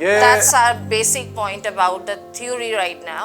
That's our basic point about the theory right now.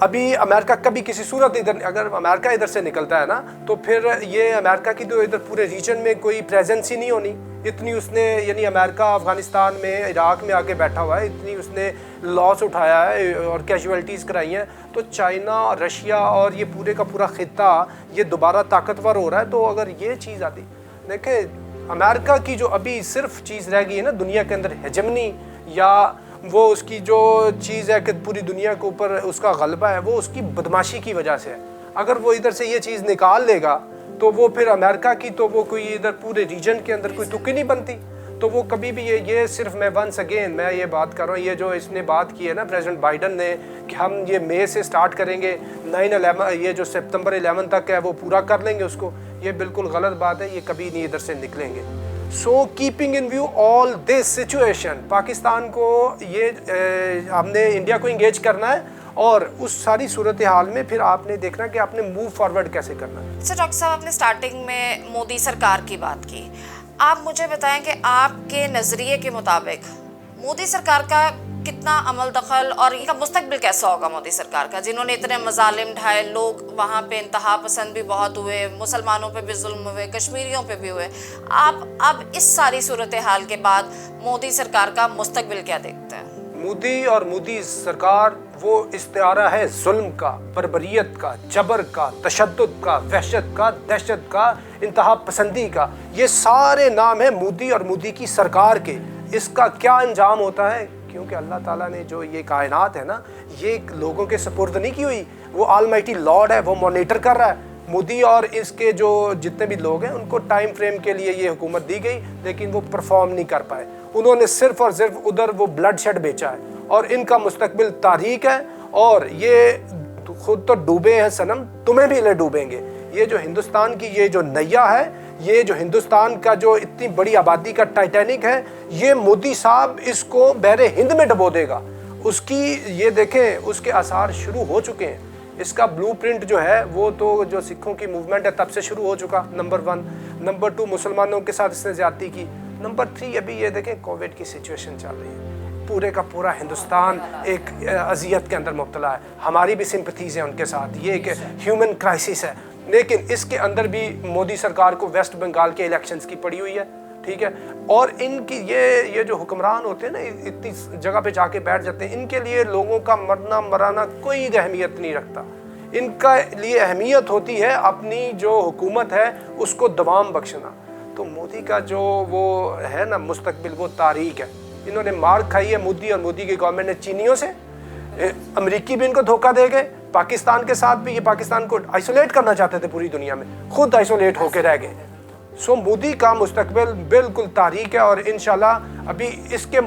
ابھی امریکہ کبھی کسی صورت ادھر اگر امریکہ ادھر سے نکلتا ہے نا تو پھر یہ امریکہ کی تو ادھر پورے ریجن میں کوئی پریزنس ہی نہیں ہونی اتنی اس نے، یعنی امریکہ افغانستان میں عراق میں آ کے بیٹھا ہوا ہے، اتنی اس نے لاس اٹھایا ہے اور کیجویلٹیز کرائی ہیں. تو چائنا، رشیا اور یہ پورے کا پورا خطہ یہ دوبارہ طاقتور ہو رہا ہے. تو اگر یہ چیز آتی، دیکھیں امریکہ کی جو ابھی صرف چیز رہ گئی ہے نا دنیا کے اندر ہیجمنی، یا وہ اس کی جو چیز ہے کہ پوری دنیا کے اوپر اس کا غلبہ ہے، وہ اس کی بدماشی کی وجہ سے ہے. اگر وہ ادھر سے یہ چیز نکال لے گا تو وہ پھر امریکہ کی تو وہ کوئی ادھر پورے ریجن کے اندر کوئی تک ہی نہیں بنتی. تو وہ کبھی بھی یہ صرف میں ونس اگین میں یہ بات کر رہا ہوں، یہ جو اس نے بات کی ہے نا پریزیڈنٹ بائیڈن نے کہ ہم یہ مئی سے سٹارٹ کریں گے 9/11 یہ جو سپتمبر 11 تک ہے وہ پورا کر لیں گے اس کو، یہ بالکل غلط بات ہے. یہ کبھی نہیں ادھر سے نکلیں گے. So keeping in view all this situation, Pakistan کو یہ ہم نے انڈیا کو انگیج کرنا ہے اور اس ساری صورتحال میں پھر آپ نے دیکھنا کہ آپ نے موو فارورڈ کیسے کرنا ہے. سر ڈاکٹر صاحب، آپ نے سٹارٹنگ میں مودی سرکار کی بات کی. آپ مجھے بتائیں کہ آپ کے نظریے کے مطابق مودی سرکار کا کتنا عمل دخل اور ان کا مستقبل کیسا ہوگا؟ مودی سرکار کا، جنہوں نے اتنے مظالم ڈھائے، لوگ وہاں پہ انتہا پسند بھی بہت ہوئے، مسلمانوں پہ بھی ظلم ہوئے، کشمیریوں پہ بھی ہوئے. آپ اب اس ساری صورتحال کے بعد مودی سرکار کا مستقبل کیا دیکھتے ہیں؟ مودی اور مودی سرکار وہ استعارہ ہے ظلم کا، بربریت کا، جبر کا، تشدد کا، وحشت کا، دہشت کا، انتہا پسندی کا. یہ سارے نام ہیں مودی اور مودی کی سرکار کے. اس کا کیا انجام ہوتا ہے؟ کیونکہ اللہ تعالیٰ نے جو یہ کائنات ہے نا یہ لوگوں کے سپرد نہیں کی ہوئی، وہ آلمائٹی لارڈ ہے، وہ مانیٹر کر رہا ہے. مودی اور اس کے جو جتنے بھی لوگ ہیں ان کو ٹائم فریم کے لیے یہ حکومت دی گئی لیکن وہ پرفارم نہیں کر پائے. انہوں نے صرف اور صرف ادھر وہ بلڈ شیڈ بیچا ہے اور ان کا مستقبل تاریک ہے اور یہ خود تو ڈوبے ہیں صنم، تمہیں بھی لے ڈوبیں گے. یہ جو ہندوستان کی یہ جو نیا ہے، یہ جو ہندوستان کا جو اتنی بڑی آبادی کا ٹائٹینک ہے، یہ مودی صاحب اس کو بحر ہند میں ڈبو دے گا. اس کی یہ دیکھیں اس کے آثار شروع ہو چکے ہیں. اس کا بلو پرنٹ جو ہے وہ تو جو سکھوں کی موومنٹ ہے تب سے شروع ہو چکا، نمبر 1. نمبر 2 مسلمانوں کے ساتھ اس نے زیادتی کی. نمبر 3 ابھی یہ دیکھیں کووڈ کی سچویشن چل رہی ہے، پورے کا پورا ہندوستان ایک اذیت کے اندر مبتلا ہے. ہماری بھی سمپتھیز ہیں ان کے ساتھ، یہ ایک ہیومن کرائسس ہے. لیکن اس کے اندر بھی مودی سرکار کو ویسٹ بنگال کے الیکشنز کی پڑی ہوئی ہے، ٹھیک ہے. اور ان کی یہ جو حکمران ہوتے ہیں نا اتنی جگہ پہ جا کے بیٹھ جاتے ہیں، ان کے لیے لوگوں کا مرنا مرانا کوئی اہمیت نہیں رکھتا. ان کا لیے اہمیت ہوتی ہے اپنی جو حکومت ہے اس کو دوام بخشنا. تو مودی کا جو وہ ہے نا مستقبل وہ تاریک ہے. انہوں نے مار کھائی ہے مودی اور مودی کی گورنمنٹ نے چینیوں سے. امریکی بھی ان کو دھوکہ دے گئے، پاکستان کے ساتھ بھی یہ پاکستان کو آئسولیٹ کرنا چاہتے تھے پوری دنیا میں، خود آئسولیٹ ہو کے رہ گئے. سو مودی کا مستقبل بالکل تاریک ہے اور انشاءاللہ ابھی اس کے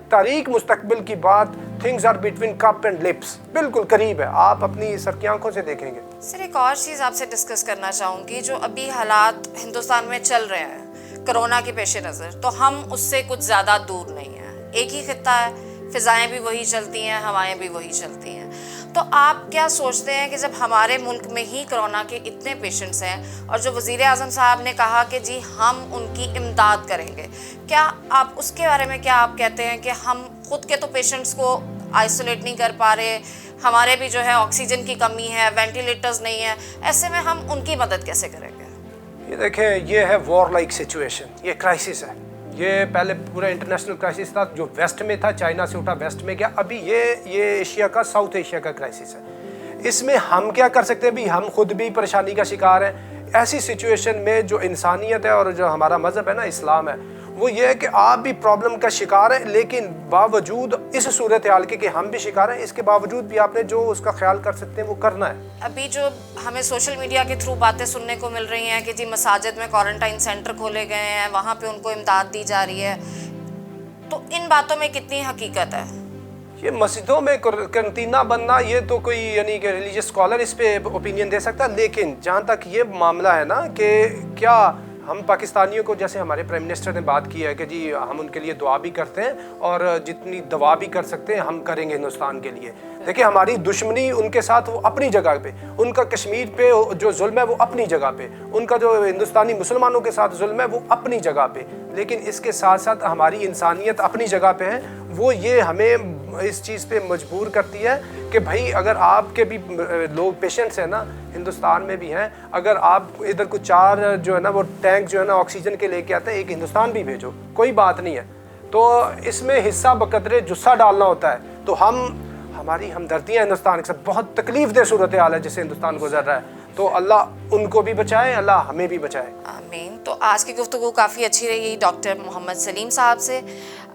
تاریک مستقبل کی بات things are between cup and lips بالکل قریب ہے. آپ اپنی سر کی آنکھوں سے دیکھیں گے. سر ایک اور چیز آپ سے ڈسکس کرنا چاہوں گی، جو ابھی حالات ہندوستان میں چل رہے ہیں کرونا کے پیش نظر، تو ہم اس سے کچھ زیادہ دور نہیں ہیں. ایک ہی خطہ ہے، فضائیں بھی وہی چلتی ہیں، ہوائیں بھی وہی چلتی ہیں. تو آپ کیا سوچتے ہیں کہ جب ہمارے ملک میں ہی کرونا کے اتنے پیشنٹس ہیں اور جو وزیر اعظم صاحب نے کہا کہ جی ہم ان کی امداد کریں گے، کیا آپ اس کے بارے میں کیا آپ کہتے ہیں کہ ہم خود کے تو پیشنٹس کو آئسولیٹ نہیں کر پا رہے، ہمارے بھی جو ہے آکسیجن کی کمی ہے، وینٹیلیٹرز نہیں ہیں، ایسے میں ہم ان کی مدد کیسے کریں گے؟ یہ دیکھیں یہ ہے وار لائک سچویشن، یہ کرائسس ہے. یہ پہلے پورا انٹرنیشنل کرائسس تھا جو ویسٹ میں تھا، چائنا سے اٹھا ویسٹ میں گیا. ابھی یہ ایشیا کا ساؤتھ ایشیا کا کرائسس ہے. اس میں ہم کیا کر سکتے ہیں؟ بھی ہم خود بھی پریشانی کا شکار ہیں. ایسی سچویشن میں جو انسانیت ہے اور جو ہمارا مذہب ہے نا اسلام ہے، وہ یہ ہے کہ آپ بھی پرابلم کا شکار ہیں لیکن باوجود اس صورتحال کے کہ ہم بھی شکار ہیں، اس کے باوجود بھی آپ نے جو اس کا خیال کر سکتے ہیں وہ کرنا ہے. ابھی جو ہمیں سوشل میڈیا کے تھرو باتیں سننے کو مل رہی ہیں کہ جی مساجد میں کوارنٹائن سینٹر کھولے گئے ہیں، وہاں پہ ان کو امداد دی جا رہی ہے، تو ان باتوں میں کتنی حقیقت ہے؟ یہ مسجدوں میں کرنٹینہ بننا یہ تو کوئی یعنی کہ ریلیجیس اسکالر اس پہ اوپینین دے سکتا ہے. لیکن جہاں تک یہ معاملہ ہے نا کہ کیا ہم پاکستانیوں کو، جیسے ہمارے پرائم منسٹر نے بات کی ہے کہ جی ہم ان کے لیے دعا بھی کرتے ہیں اور جتنی دعا بھی کر سکتے ہیں ہم کریں گے ہندوستان کے لیے. دیکھیں ہماری دشمنی ان کے ساتھ وہ اپنی جگہ پہ، ان کا کشمیر پہ جو ظلم ہے وہ اپنی جگہ پہ، ان کا جو ہندوستانی مسلمانوں کے ساتھ ظلم ہے وہ اپنی جگہ پہ، لیکن اس کے ساتھ ساتھ ہماری انسانیت اپنی جگہ پہ ہے. وہ یہ ہمیں اس چیز پہ مجبور کرتی ہے کہ بھائی اگر آپ کے بھی لوگ پیشنٹس ہیں نا ہندوستان میں بھی ہیں, اگر آپ ادھر کو 4 جو ہے نا وہ ٹینک جو ہے نا آکسیجن کے لے کے آتے ہیں, ایک ہندوستان بھی بھیجو, کوئی بات نہیں ہے. تو اس میں حصہ بقدرے جسہ ڈالنا ہوتا ہے. تو ہماری ہمدردیاں ہندوستان کے ساتھ, بہت تکلیف دہ صورتحال ہے جسے ہندوستان گزر رہا ہے. تو اللہ ان کو بھی بچائے, اللہ ہمیں بھی بچائے. آمین. تو آج کی گفتگو کافی اچھی رہی ڈاکٹر محمد سلیم صاحب سے.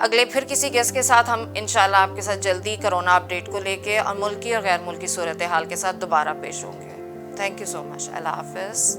اگلے پھر کسی گیسٹ کے ساتھ ہم انشاءاللہ آپ کے ساتھ جلدی کرونا اپڈیٹ کو لے کے اور ملکی اور غیر ملکی صورتحال کے ساتھ دوبارہ پیش ہوں گے. تھینک یو سو مچ. اللہ حافظ.